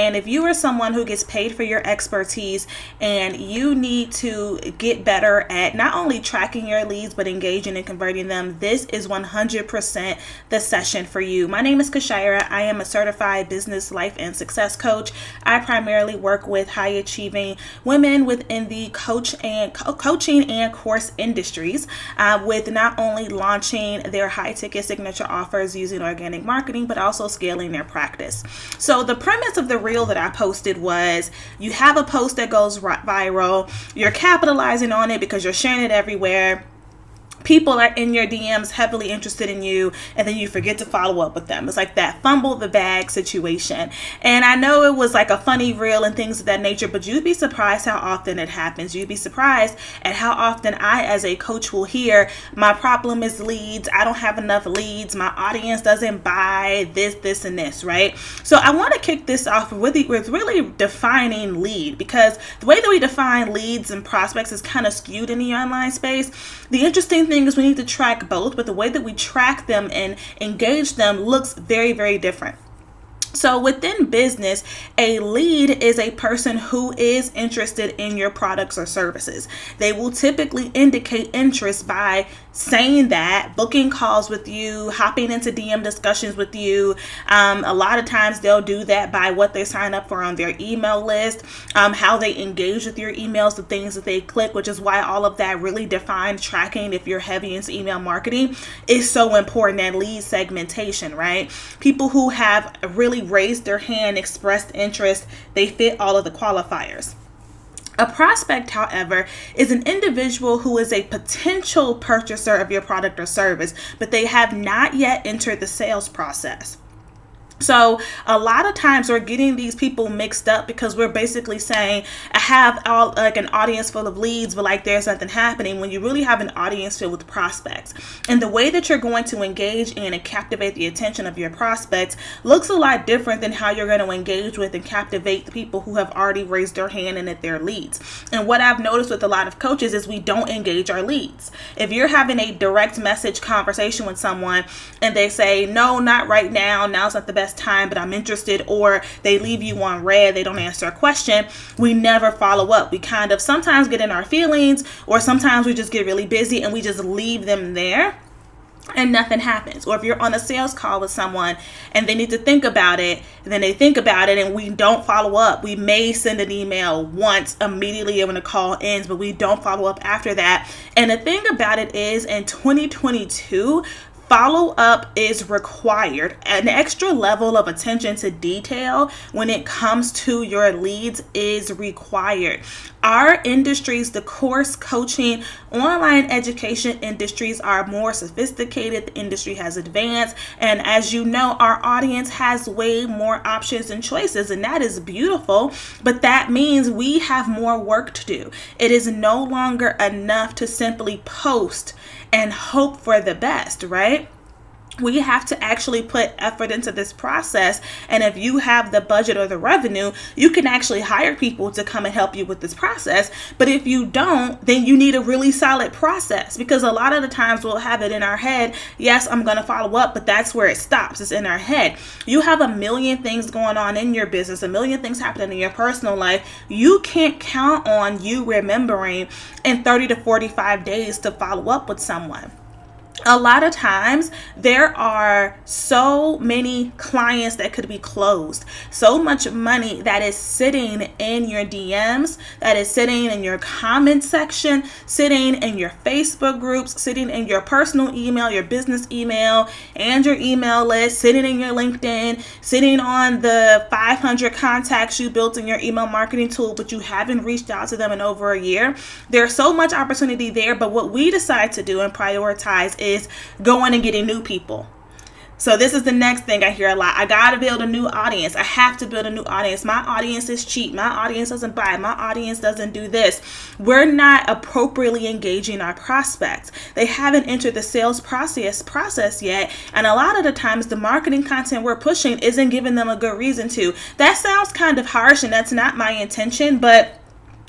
And if you are someone who gets paid for your expertise and you need to get better at not only tracking your leads, but engaging and converting them, this is 100% the session for you. My name is Kashira. I am a certified business, life, and success coach. I primarily work with high achieving women within the coaching and course industries with not only launching their high ticket signature offers using organic marketing, but also scaling their practice. So the premise of the reel that I posted was you have a post that goes viral, you're capitalizing on it because you're sharing it everywhere. People are in your DMs heavily interested in you, and then you forget to follow up with them. It's like that fumble the bag situation. And I know it was like a funny reel and things of that nature, but you'd be surprised how often it happens. You'd be surprised at how often I, as a coach, will hear, my problem is leads. I don't have enough leads. My audience doesn't buy this, and this, right? So I want to kick this off with really defining lead, because the way that we define leads and prospects is kind of skewed in the online space. The interesting thing is we need to track both, but the way that we track them and engage them looks very, very different. So within business, a lead is a person who is interested in your products or services. They will typically indicate interest by saying that, booking calls with you, hopping into DM discussions with you. A lot of times they'll do that by what they sign up for on their email list, how they engage with your emails, the things that they click, which is why all of that really defined tracking, if you're heavy into email marketing, is so important. That lead segmentation, right? People who have really raised their hand, expressed interest, they fit all of the qualifiers. A prospect, however, is an individual who is a potential purchaser of your product or service, but they have not yet entered the sales process. So a lot of times we're getting these people mixed up because we're basically saying, I have an audience full of leads, but like there's nothing happening, when you really have an audience filled with prospects. And the way that you're going to engage in and captivate the attention of your prospects looks a lot different than how you're going to engage with and captivate the people who have already raised their hand and at their leads. And what I've noticed with a lot of coaches is we don't engage our leads. If you're having a direct message conversation with someone and they say, no, not right now, now's not the best time, but I'm interested, or they leave you on red, they don't answer a question, we never follow up. We kind of sometimes get in our feelings, or sometimes we just get really busy and we just leave them there and nothing happens. Or if you're on a sales call with someone and they need to think about it, and then they think about it and we don't follow up. We may send an email once immediately when the call ends, but we don't follow up after that. And the thing about it is, in 2022, follow-up is required. An extra level of attention to detail when it comes to your leads is required. Our industries, the course, coaching, online education industries, are more sophisticated. The industry has advanced. And as you know, our audience has way more options and choices, and that is beautiful. But that means we have more work to do. It is no longer enough to simply post and hope for the best, right? We have to actually put effort into this process. And if you have the budget or the revenue, you can actually hire people to come and help you with this process. But if you don't, then you need a really solid process, because a lot of the times we'll have it in our head. Yes, I'm going to follow up, but that's where it stops. It's in our head. You have a million things going on in your business, a million things happening in your personal life. You can't count on you remembering in 30 to 45 days to follow up with someone. A lot of times there are so many clients that could be closed, so much money that is sitting in your DMs, that is sitting in your comment section, sitting in your Facebook groups, sitting in your personal email, your business email, and your email list, sitting in your LinkedIn, sitting on the 500 contacts you built in your email marketing tool, but you haven't reached out to them in over a year. There's so much opportunity there, but what we decide to do and prioritize is going and getting new people. So this is the next thing I hear a lot. I got to build a new audience. I have to build a new audience. My audience is cheap. My audience doesn't buy. My audience doesn't do this. We're not appropriately engaging our prospects. They haven't entered the sales process yet. And a lot of the times the marketing content we're pushing isn't giving them a good reason to. That sounds kind of harsh, and that's not my intention, but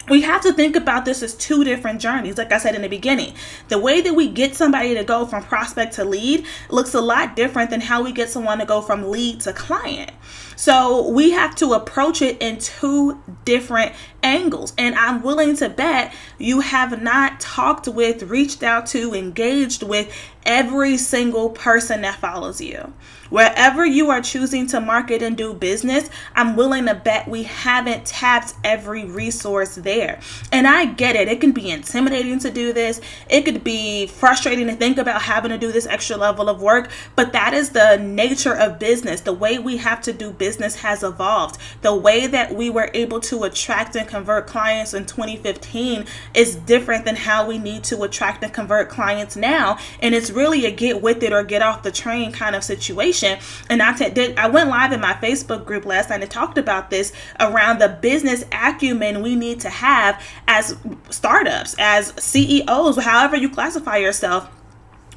we have to think about this as two different journeys. Like I said in the beginning, the way that we get somebody to go from prospect to lead looks a lot different than how we get someone to go from lead to client. So we have to approach it in two different angles. And I'm willing to bet you have not talked with, reached out to, engaged with every single person that follows you. Wherever you are choosing to market and do business, I'm willing to bet we haven't tapped every resource there. And I get it. It can be intimidating to do this. It could be frustrating to think about having to do this extra level of work, but that is the nature of business. The way we have to do business has evolved. The way that we were able to attract and convert clients in 2015 is different than how we need to attract and convert clients now. And it's really a get with it or get off the train kind of situation. And I went live in my Facebook group last night and talked about this around the business acumen we need to have as startups, as CEOs, however you classify yourself.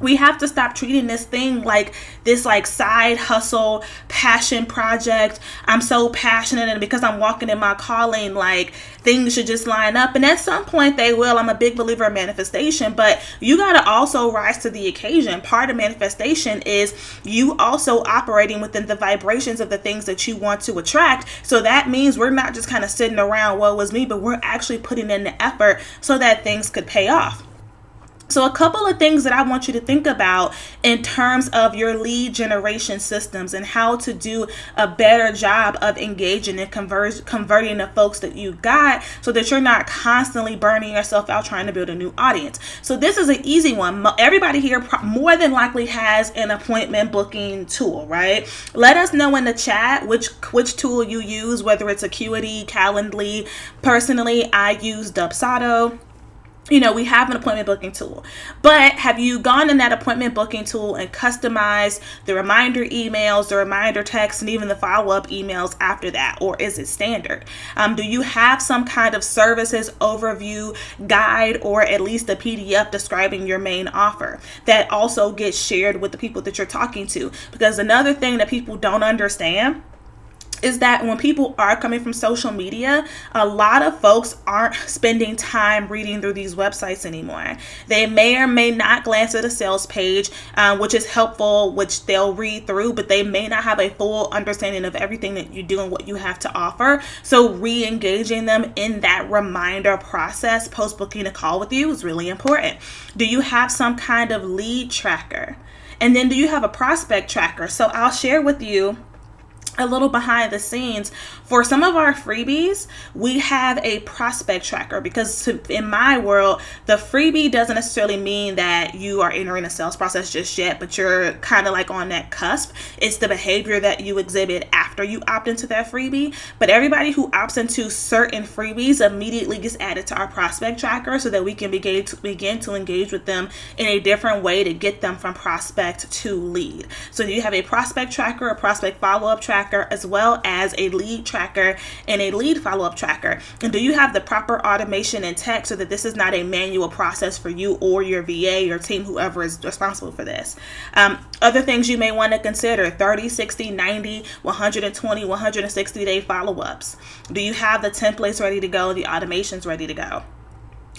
We have to stop treating this thing like this side hustle, passion project. I'm so passionate, and because I'm walking in my calling, things should just line up. And at some point they will. I'm a big believer in manifestation, but you got to also rise to the occasion. Part of manifestation is you also operating within the vibrations of the things that you want to attract. So that means we're not just kind of sitting around, woe is me, but we're actually putting in the effort so that things could pay off. So a couple of things that I want you to think about in terms of your lead generation systems and how to do a better job of engaging and converting the folks that you got so that you're not constantly burning yourself out trying to build a new audience. So this is an easy one. Everybody here more than likely has an appointment booking tool, right? Let us know in the chat which tool you use, whether it's Acuity, Calendly. Personally, I use Dubsado. We have an appointment booking tool, but have you gone in that appointment booking tool and customized the reminder emails, the reminder texts, and even the follow-up emails after that? Or is it standard? Do you have some kind of services overview guide or at least a PDF describing your main offer that also gets shared with the people that you're talking to? Because another thing that people don't understand is that when people are coming from social media, a lot of folks aren't spending time reading through these websites anymore. They may or may not glance at a sales page, which is helpful, which they'll read through, but they may not have a full understanding of everything that you do and what you have to offer. So re-engaging them in that reminder process post-booking a call with you is really important. Do you have some kind of lead tracker? And then do you have a prospect tracker? So I'll share with you a little behind the scenes. For some of our freebies, we have a prospect tracker because in my world, the freebie doesn't necessarily mean that you are entering a sales process just yet, but you're kind of on that cusp. It's the behavior that you exhibit after you opt into that freebie. But everybody who opts into certain freebies immediately gets added to our prospect tracker so that we can begin to engage with them in a different way to get them from prospect to lead. So you have a prospect tracker, a prospect follow-up tracker, as well as a lead tracker and a lead follow-up tracker. And do you have the proper automation and tech so that this is not a manual process for you or your VA, your team, whoever is responsible for this? Other things you may want to consider: 30, 60, 90, 120, 160 day follow-ups. Do you have the templates ready to go, the automations ready to go?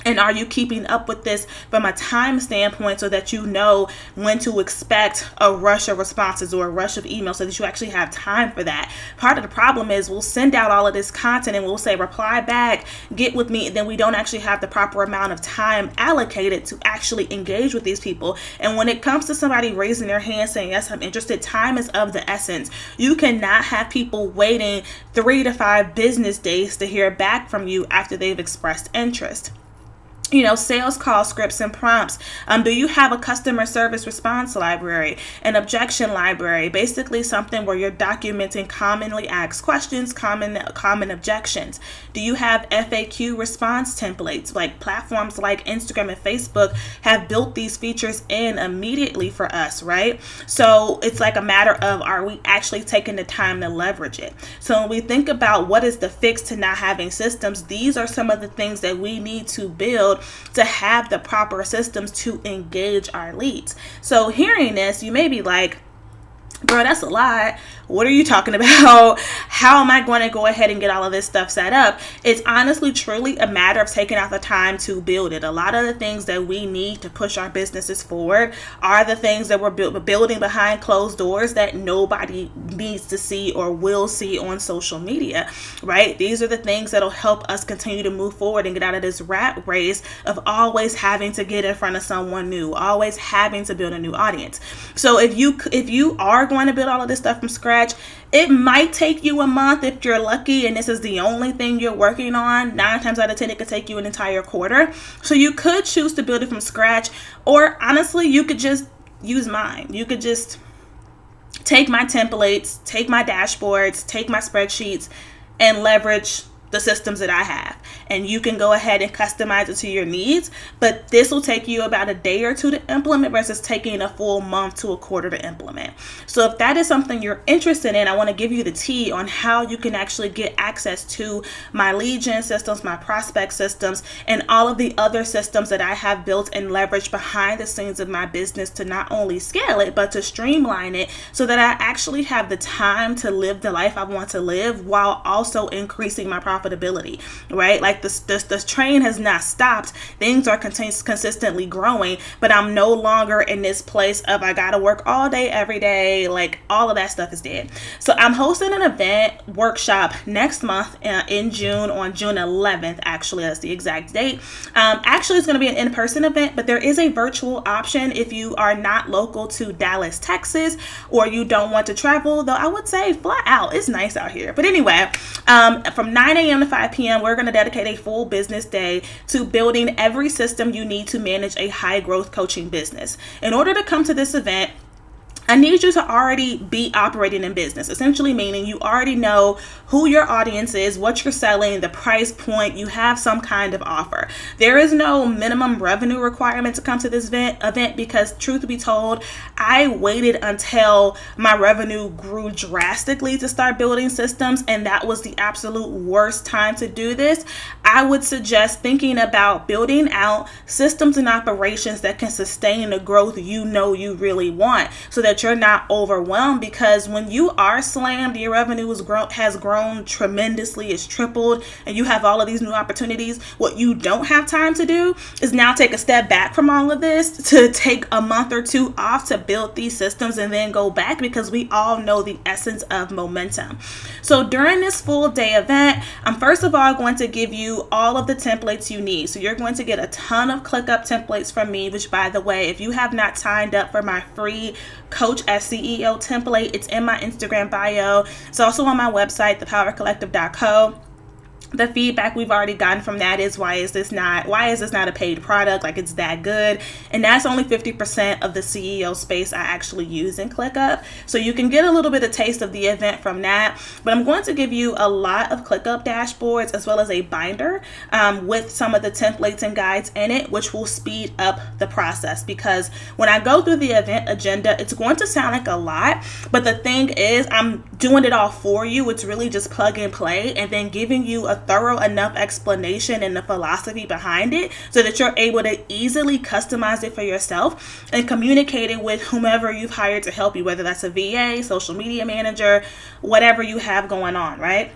And are you keeping up with this from a time standpoint so that you know when to expect a rush of responses or a rush of emails so that you actually have time for that? Part of the problem is we'll send out all of this content and we'll say, reply back, get with me. And then we don't actually have the proper amount of time allocated to actually engage with these people. And when it comes to somebody raising their hand saying, yes, I'm interested, time is of the essence. You cannot have people waiting 3 to 5 business days to hear back from you after they've expressed interest. Sales call scripts and prompts. Do you have a customer service response library, an objection library, basically something where you're documenting commonly asked questions, common objections? Do you have FAQ response templates? Like platforms like Instagram and Facebook have built these features in immediately for us, right? So it's a matter of, are we actually taking the time to leverage it? So when we think about what is the fix to not having systems, these are some of the things that we need to build to have the proper systems to engage our leads. So hearing this, you may be like, bro, that's a lot. what are you talking about? How am I going to go ahead and get all of this stuff set up? It's honestly, truly a matter of taking out the time to build it. A lot of the things that we need to push our businesses forward are the things that we're building behind closed doors that nobody needs to see or will see on social media, right? These are the things that'll help us continue to move forward and get out of this rat race of always having to get in front of someone new, always having to build a new audience. So if you are going to build all of this stuff from scratch, it might take you a month if you're lucky and this is the only thing you're working on. 9 times out of 10, it could take you an entire quarter. So you could choose to build it from scratch, or honestly, you could just use mine. You could just take my templates, take my dashboards, take my spreadsheets, and leverage the systems that I have. And you can go ahead and customize it to your needs, but this will take you about a day or two to implement versus taking a full month to a quarter to implement. So if that is something you're interested in, I want to give you the tea on how you can actually get access to my lead gen systems, my prospect systems, and all of the other systems that I have built and leveraged behind the scenes of my business to not only scale it, but to streamline it so that I actually have the time to live the life I want to live while also increasing my profitability, right? Like this train has not stopped. Things are consistently growing, but I'm no longer in this place of I gotta work all day, every day. Like all of that stuff is dead. So I'm hosting an event workshop next month in June, on June 11th, actually, that's the exact date. Actually, it's going to be an in-person event, but there is a virtual option if you are not local to Dallas, Texas, or you don't want to travel, though I would say fly out. It's nice out here. But anyway, from 9 a.m. to 5 p.m., we're going to dedicate a full business day to building every system you need to manage a high growth coaching business. In order to come to this event, I need you to already be operating in business, essentially meaning you already know who your audience is, what you're selling, the price point, you have some kind of offer. There is no minimum revenue requirement to come to this event because, truth be told, I waited until my revenue grew drastically to start building systems, and that was the absolute worst time to do this. I would suggest thinking about building out systems and operations that can sustain the growth you know you really want, so that you're not overwhelmed, because when you are slammed, your revenue has grown tremendously, it's tripled, and you have all of these new opportunities. What you don't have time to do is now take a step back from all of this to take a month or two off to build these systems and then go back, because we all know the essence of momentum. So during this full day event, I'm first of all going to give you all of the templates you need. So you're going to get a ton of ClickUp templates from me, which, by the way, if you have not signed up for my free Coach as CEO template, it's in my Instagram bio. It's also on my website, thepowercollective.co. The feedback we've already gotten from that is, why is this not a paid product? Like, it's that good. And that's only 50% of the CEO space I actually use in ClickUp. So you can get a little bit of taste of the event from that. But I'm going to give you a lot of ClickUp dashboards as well as a binder with some of the templates and guides in it, which will speed up the process. Because when I go through the event agenda, it's going to sound like a lot, but the thing is, I'm doing it all for you. It's really just plug and play, and then giving you a thorough enough explanation and the philosophy behind it so that you're able to easily customize it for yourself and communicate it with whomever you've hired to help you, whether that's a VA, social media manager, whatever you have going on, right?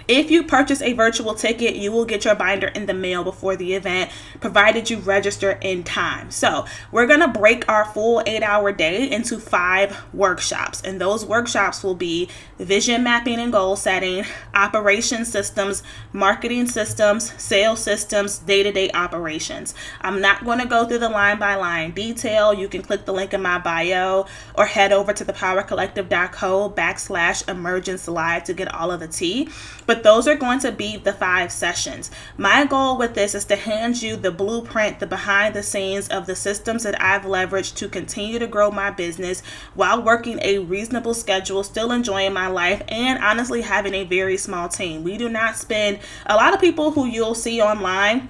If you purchase a virtual ticket, you will get your binder in the mail before the event, provided you register in time. So we're going to break our full 8-hour day into 5 workshops. And those workshops will be vision mapping and goal setting, operation systems, marketing systems, sales systems, day-to-day operations. I'm not going to go through the line by line detail. You can click the link in my bio or head over to thepowercollective.co/emergence live to get all of the tea. But those are going to be the 5 sessions. My goal with this is to hand you the blueprint, the behind the scenes of the systems that I've leveraged to continue to grow my business while working a reasonable schedule, still enjoying my life, and honestly having a very small team. We do not spend, a lot of people who you'll see online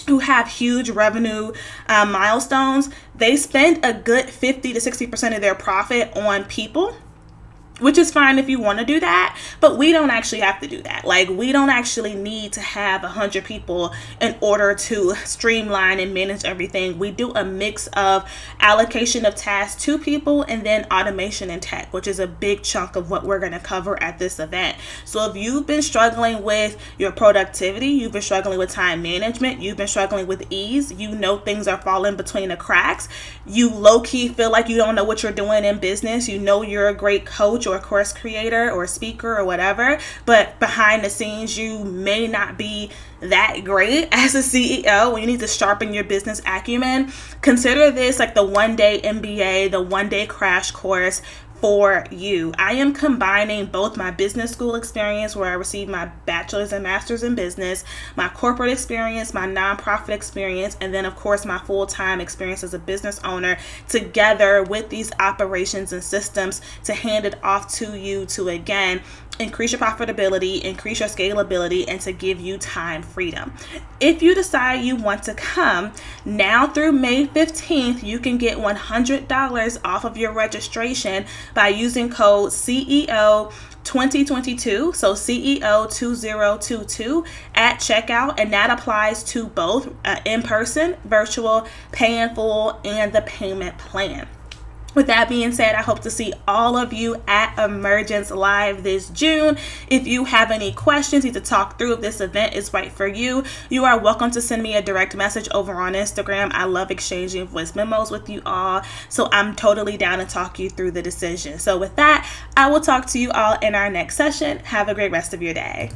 who have huge revenue milestones, they spend a good 50 to 60% of their profit on people, which is fine if you want to do that, but we don't actually have to do that. Like, we don't actually need to have 100 people in order to streamline and manage everything. We do a mix of allocation of tasks to people and then automation and tech, which is a big chunk of what we're going to cover at this event. So if you've been struggling with your productivity, you've been struggling with time management, you've been struggling with ease, you know things are falling between the cracks, you low-key feel like you don't know what you're doing in business, you know you're a great coach or a course creator or speaker or whatever, but behind the scenes you may not be that great as a CEO, when you need to sharpen your business acumen, consider this like the one-day MBA, the one-day crash course for you. I am combining both my business school experience, where I received my bachelor's and master's in business, my corporate experience, my nonprofit experience, and then of course my full-time experience as a business owner, together with these operations and systems to hand it off to you to, again, increase your profitability, increase your scalability, and to give you time freedom. If you decide you want to come, now through May 15th, you can get $100 off of your registration by using code CEO 2022, so CEO 2022 at checkout, and that applies to both in-person, virtual, pay in full, and the payment plan. With that being said, I hope to see all of you at Emergence Live this June. If you have any questions, need to talk through if this event is right for you, you are welcome to send me a direct message over on Instagram. I love exchanging voice memos with you all, so I'm totally down to talk you through the decision. So with that, I will talk to you all in our next session. Have a great rest of your day.